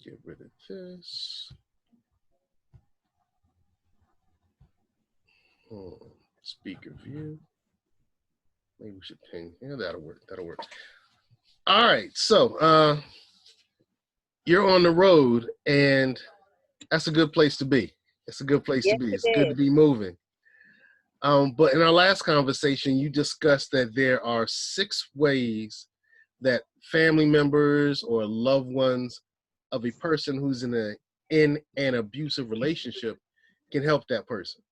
Get rid of this. Speaker view. Maybe we should ping. Yeah, that'll work. That'll work. All right. So you're on the road, and that's a good place to be. It's a good place to Yes, be. it It's good to is. be moving. But in our last conversation, you discussed that there are 6 ways that family members or loved ones of a person who's in an abusive relationship can help that person.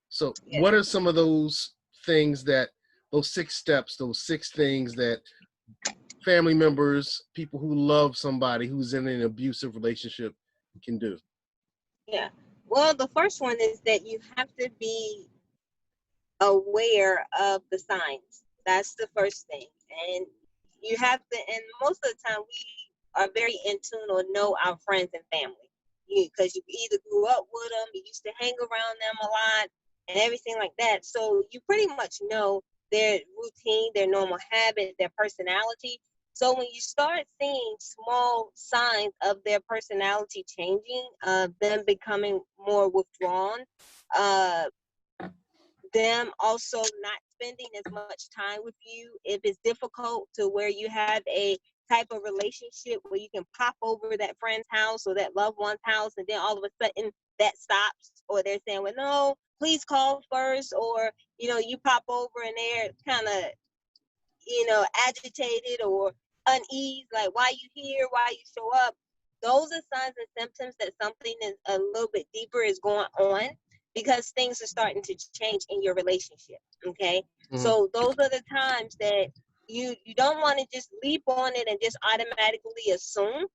So Yes. what are some of those things those 6 steps, those 6 things that family members, people who love somebody who's in an abusive relationship can do? Yeah. Well, the first one is that you have to be aware of the signs. That's the first thing. And you have to, and most of the time we are very in tune or know our friends and family. Because you either grew up with them, you used to hang around them a lot, and everything like that. So you pretty much know their routine, their normal habit, their personality. So when you start seeing small signs of their personality changing, them becoming more withdrawn, them also not spending as much time with you, if it's difficult to where you have a type of relationship where you can pop over that friend's house or that loved one's house, and then all of a sudden that stops, or they're saying, well, no, please call first, or you pop over and they're kind of agitated or unease, like, why you here, why you show up. Those are signs and symptoms that something is a little bit deeper is going on, because things are starting to change in your relationship. Okay. Mm-hmm. So those are the times that you don't want to just leap on it and just automatically assume,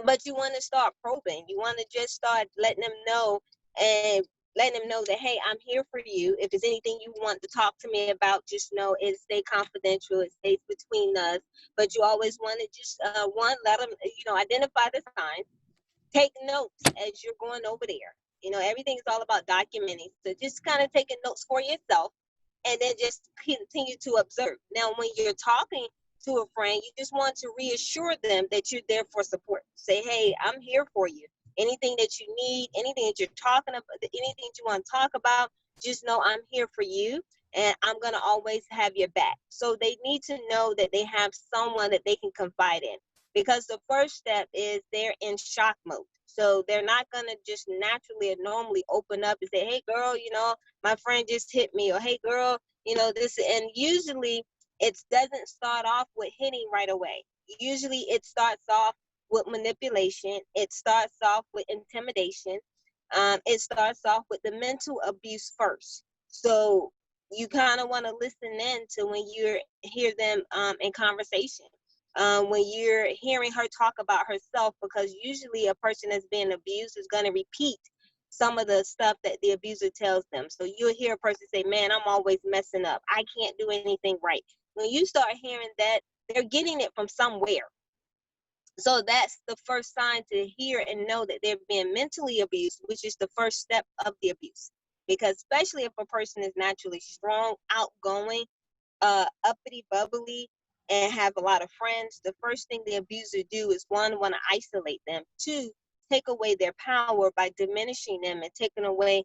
but you want to start probing. You want to just start letting them know, and letting them know that, hey, I'm here for you. If there's anything you want to talk to me about, just know it stay confidential. It stays between us. But you always want to just let them identify the signs. Take notes as you're going over there. Everything is all about documenting. So just kind of taking notes for yourself, and then just continue to observe. Now, when you're talking to a friend, you just want to reassure them that you're there for support. Say, hey, I'm here for you. Anything that you need, anything that you're talking about, anything that you want to talk about, just know I'm here for you, and I'm going to always have your back. So they need to know that they have someone that they can confide in, because the first step is they're in shock mode. So they're not going to just naturally or normally open up and say, hey, girl, my friend just hit me, or hey, girl, this. And usually it doesn't start off with hitting right away. Usually it starts off with manipulation. It starts off with intimidation. It starts off with the mental abuse first. So you kind of want to listen in to when you hear them in conversation. When you're hearing her talk about herself, because usually a person that's being abused is going to repeat some of the stuff that the abuser tells them. So you'll hear a person say, man, I'm always messing up. I can't do anything right. When you start hearing that, they're getting it from somewhere. So that's the first sign to hear and know that they're being mentally abused, which is the first step of the abuse. Because especially if a person is naturally strong, outgoing, uppity, bubbly, and have a lot of friends, the first thing the abuser do is, one, want to isolate them. Two, take away their power by diminishing them and taking away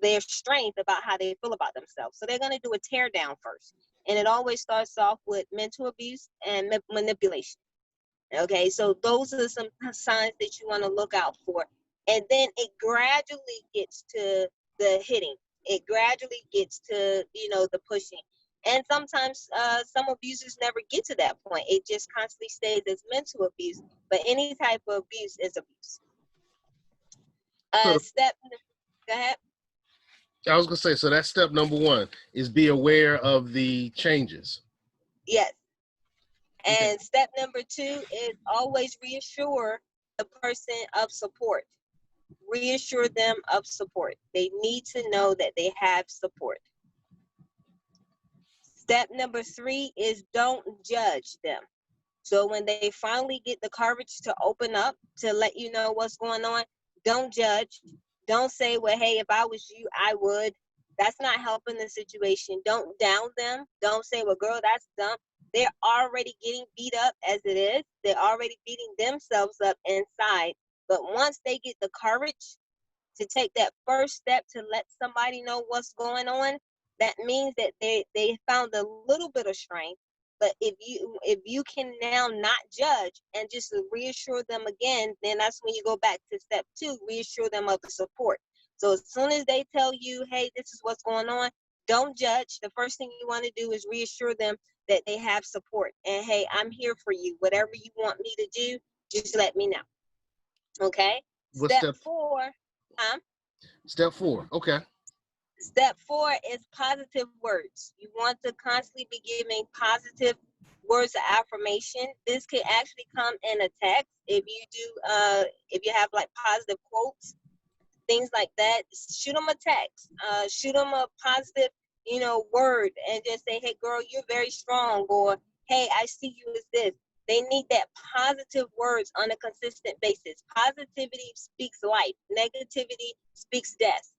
their strength about how they feel about themselves. So they're going to do a tear down first. And it always starts off with mental abuse and manipulation. Okay, so those are some signs that you want to look out for. And then it gradually gets to the hitting. It gradually gets to, the pushing. And sometimes some abusers never get to that point. It just constantly stays as mental abuse. But any type of abuse is abuse. So Go ahead. I was gonna say, so that's step number 1 is be aware of the changes. Yes. Okay. And step number 2 is always reassure the person of support. Reassure them of support. They need to know that they have support. Step number 3 is don't judge them. So when they finally get the courage to open up, to let you know what's going on, don't judge. Don't say, well, hey, if I was you, I would. That's not helping the situation. Don't down them. Don't say, well, girl, that's dumb. They're already getting beat up as it is. They're already beating themselves up inside. But once they get the courage to take that first step to let somebody know what's going on, that means that they found a little bit of strength. But if you can now not judge and just reassure them again, then that's when you go back to step 2, reassure them of the support. So as soon as they tell you, hey, this is what's going on, don't judge. The first thing you want to do is reassure them that they have support. And hey, I'm here for you. Whatever you want me to do, just let me know. Okay? What's Step 4, Step 4. Okay. Step 4 is positive words. You want to constantly be giving positive words of affirmation. This could actually come in a text if you have like positive quotes, things like that. Shoot them a text. Shoot them a positive, word, and just say, "Hey, girl, you're very strong," or "Hey, I see you as this." They need that positive words on a consistent basis. Positivity speaks life. Negativity speaks death.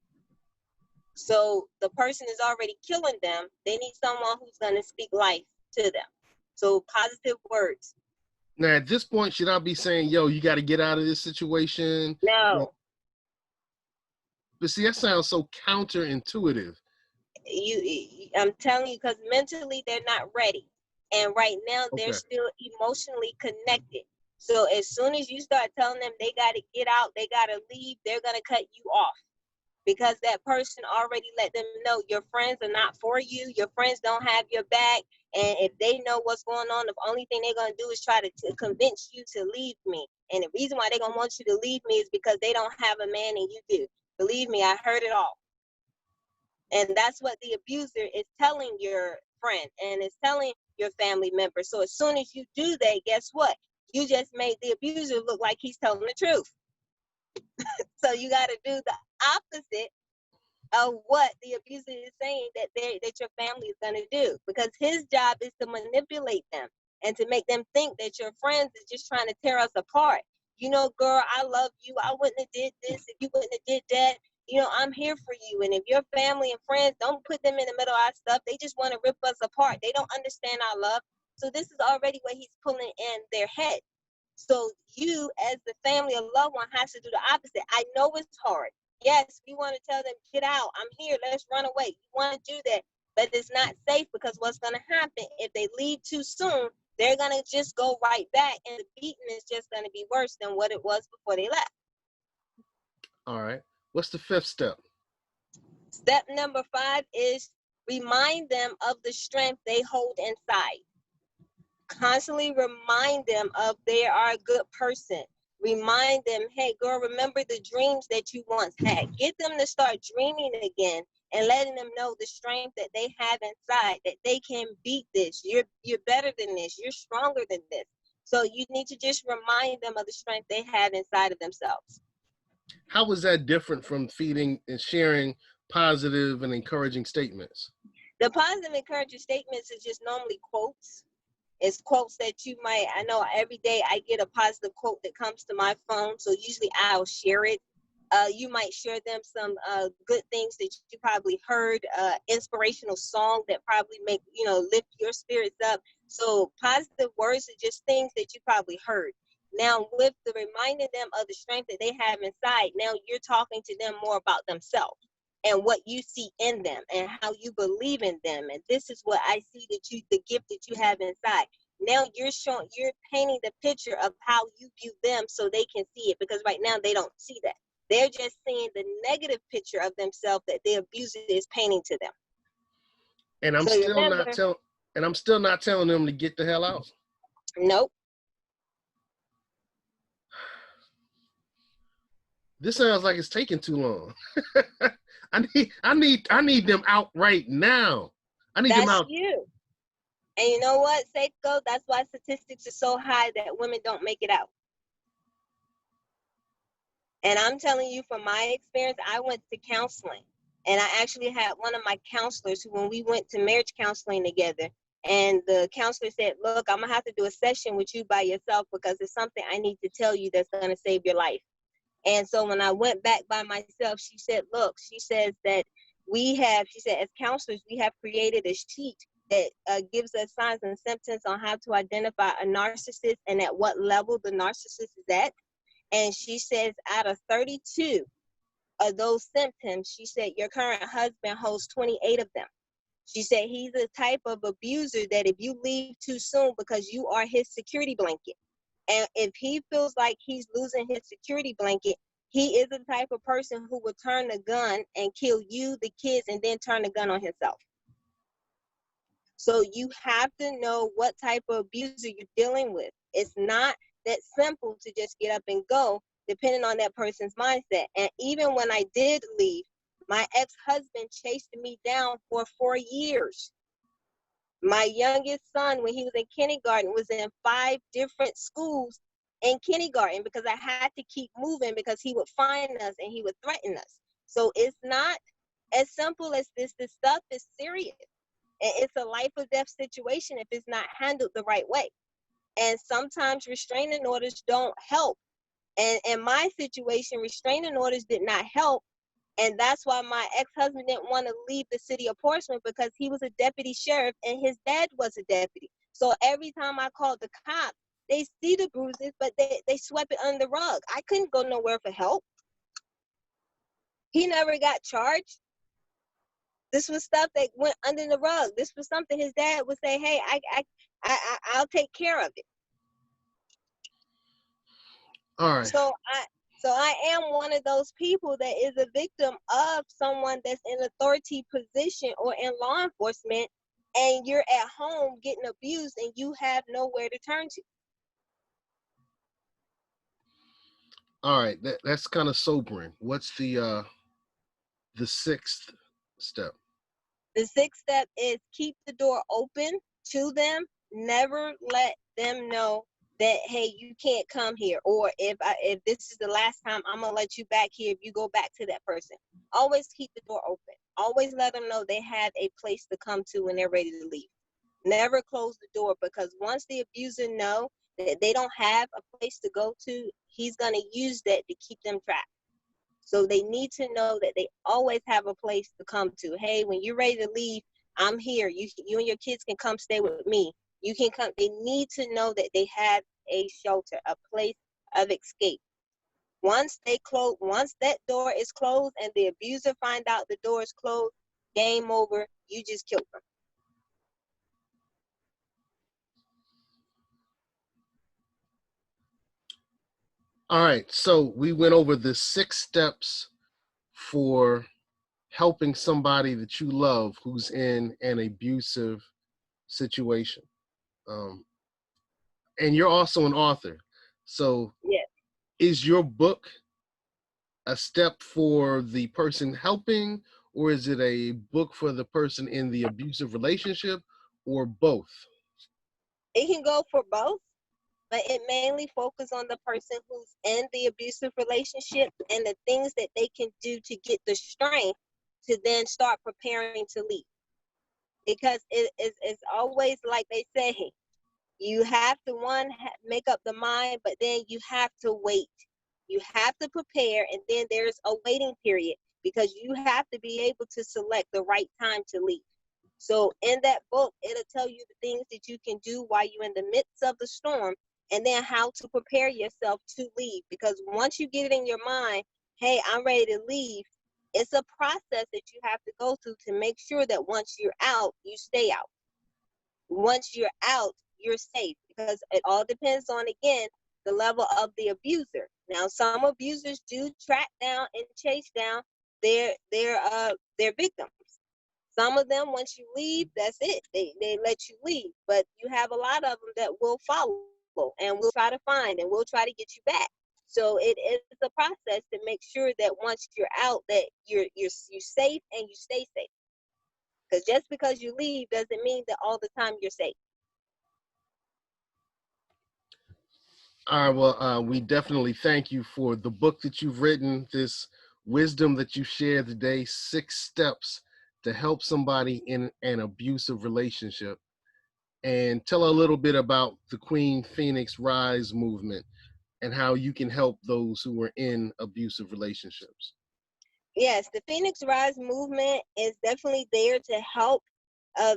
So the person is already killing them. They need someone who's going to speak life to them. So positive words. Now, at this point, should I be saying, yo, you got to get out of this situation? No. But see, that sounds so counterintuitive. I'm telling you, because mentally they're not ready. And right now they're Okay. still emotionally connected. So as soon as you start telling them they got to get out, they got to leave, they're going to cut you off. Because that person already let them know your friends are not for you. Your friends don't have your back. And if they know what's going on, the only thing they're going to do is try to convince you to leave me. And the reason why they're going to want you to leave me is because they don't have a man and you do. Believe me, I heard it all. And that's what the abuser is telling your friend and is telling your family member. So as soon as you do that, guess what? You just made the abuser look like he's telling the truth. So you got to do the opposite of what the abuser is saying that your family is going to do, because his job is to manipulate them and to make them think that your friends are just trying to tear us apart. Girl, I love you. I wouldn't have did this if you wouldn't have did that. I'm here for you. And if your family and friends, don't put them in the middle of our stuff. They just want to rip us apart. They don't understand our love. So this is already what he's pulling in their head. So you, as the family or loved one, has to do the opposite. I know it's hard. Yes, we want to tell them, get out. I'm here. Let's run away. You want to do that. But it's not safe, because what's going to happen if they leave too soon, they're going to just go right back. And the beating is just going to be worse than what it was before they left. All right. What's the 5th step? Step number 5 is remind them of the strength they hold inside. Constantly remind them of they are a good person. Remind them, hey, girl, remember the dreams that you once had. Get them to start dreaming again and letting them know the strength that they have inside, that they can beat this. You're better than this. You're stronger than this. So you need to just remind them of the strength they have inside of themselves. How is that different from feeding and sharing positive and encouraging statements? The positive encouraging statements is just normally quotes. It's quotes that I know every day I get a positive quote that comes to my phone. So usually I'll share it. You might share them some good things that you probably heard, inspirational song that probably make, lift your spirits up. So positive words are just things that you probably heard. Now with the reminding them of the strength that they have inside, now you're talking to them more about themselves and what you see in them and how you believe in them. And this is what I see the gift that you have inside. Now you're painting the picture of how you view them so they can see it, because right now they don't see that. They're just seeing the negative picture of themselves that the abuser is painting to them. And I'm still not telling them to get the hell out. Nope. This sounds like it's taking too long. I need them out right now. I need them out. That's you. And you know what, Seko? That's why statistics are so high that women don't make it out. And I'm telling you from my experience, I went to counseling. And I actually had one of my counselors who, when we went to marriage counseling together, and the counselor said, look, I'm going to have to do a session with you by yourself because it's something I need to tell you that's going to save your life. And so when I went back by myself, she said, look, she says that She said, as counselors, we have created a sheet that gives us signs and symptoms on how to identify a narcissist and at what level the narcissist is at. And she says out of 32 of those symptoms, she said your current husband holds 28 of them. She said he's the type of abuser that if you leave too soon because you are his security blanket, and if he feels like he's losing his security blanket, he is the type of person who will turn the gun and kill you, the kids, and then turn the gun on himself. So you have to know what type of abuser you're dealing with. It's not that simple to just get up and go, depending on that person's mindset. And even when I did leave, my ex-husband chased me down for 4 years. My youngest son, when he was in kindergarten, was in 5 different schools in kindergarten because I had to keep moving because he would find us and he would threaten us. So it's not as simple as this. This stuff is serious. And it's a life or death situation if it's not handled the right way. And sometimes restraining orders don't help. And in my situation, restraining orders did not help. And that's why my ex-husband didn't want to leave the city of Portsmouth, because he was a deputy sheriff and his dad was a deputy. So every time I called the cops, they see the bruises, but they swept it under the rug. I couldn't go nowhere for help. He never got charged. This was stuff that went under the rug. This was something his dad would say, hey, I'll take care of it. All right. So I am one of those people that is a victim of someone that's in authority position or in law enforcement, and you're at home getting abused and you have nowhere to turn to. All right. That's kind of sobering. What's the 6th step? The 6th step is keep the door open to them. Never let them know that, hey, you can't come here, or if this is the last time, I'm gonna let you back here if you go back to that person. Always keep the door open. Always let them know they have a place to come to when they're ready to leave. Never close the door, because once the abuser know that they don't have a place to go to, he's gonna use that to keep them trapped. So they need to know that they always have a place to come to. Hey, when you're ready to leave, I'm here. You and your kids can come stay with me. You can come. They need to know that they have a shelter, a place of escape. Once that door is closed and the abuser find out the door is closed, game over. You just killed them. All right. So we went over the 6 steps for helping somebody that you love who's in an abusive situation. And you're also an author. So Yes. is your book a step for the person helping, or is it a book for the person in the abusive relationship, or both? It can go for both, but it mainly focuses on the person who's in the abusive relationship and the things that they can do to get the strength to then start preparing to leave. Because it's always like they say, you have to make up the mind, but then you have to wait. You have to prepare, and then there's a waiting period, because you have to be able to select the right time to leave. So in that book, it'll tell you the things that you can do while you're in the midst of the storm, and then how to prepare yourself to leave. Because once you get it in your mind, hey, I'm ready to leave, it's a process that you have to go through to make sure that once you're out, you stay out. Once you're out, you're safe, because it all depends on, again, the level of the abuser. Now, some abusers do track down and chase down their victims. Some of them, once you leave, that's it. They let you leave. But you have a lot of them that will follow and will try to find and will try to get you back. So it is a process to make sure that once you're out, that you're safe and you stay safe. Because just because you leave doesn't mean that all the time you're safe. All right, well, we definitely thank you for the book that you've written, this wisdom that you shared today, 6 steps to help somebody in an abusive relationship. And tell a little bit about the Queen Phoenix Rise movement and how you can help those who are in abusive relationships. Yes, the Phoenix Rise movement is definitely there to help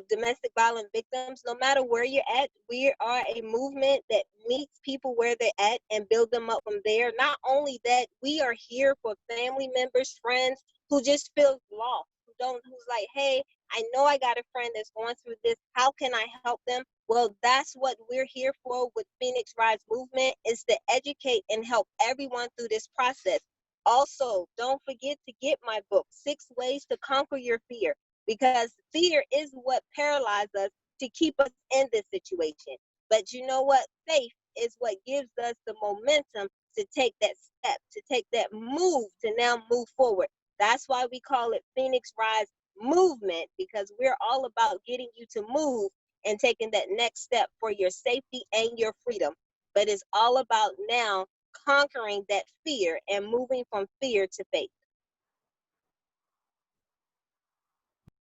domestic violence victims. No matter where you're at, we are a movement that meets people where they're at and build them up from there. Not only that, we are here for family members, friends who just feel lost, who's like, hey, I know I got a friend that's going through this. How can I help them? Well, that's what we're here for with Phoenix Rise movement, is to educate and help everyone through this process. Also, don't forget to get my book, 6 Ways to Conquer Your Fear, because fear is what paralyzes us to keep us in this situation. But you know what? Faith is what gives us the momentum to take that step, to take that move, to now move forward. That's why we call it Phoenix Rise Movement, because we're all about getting you to move and taking that next step for your safety and your freedom. But it's all about now conquering that fear and moving from fear to faith.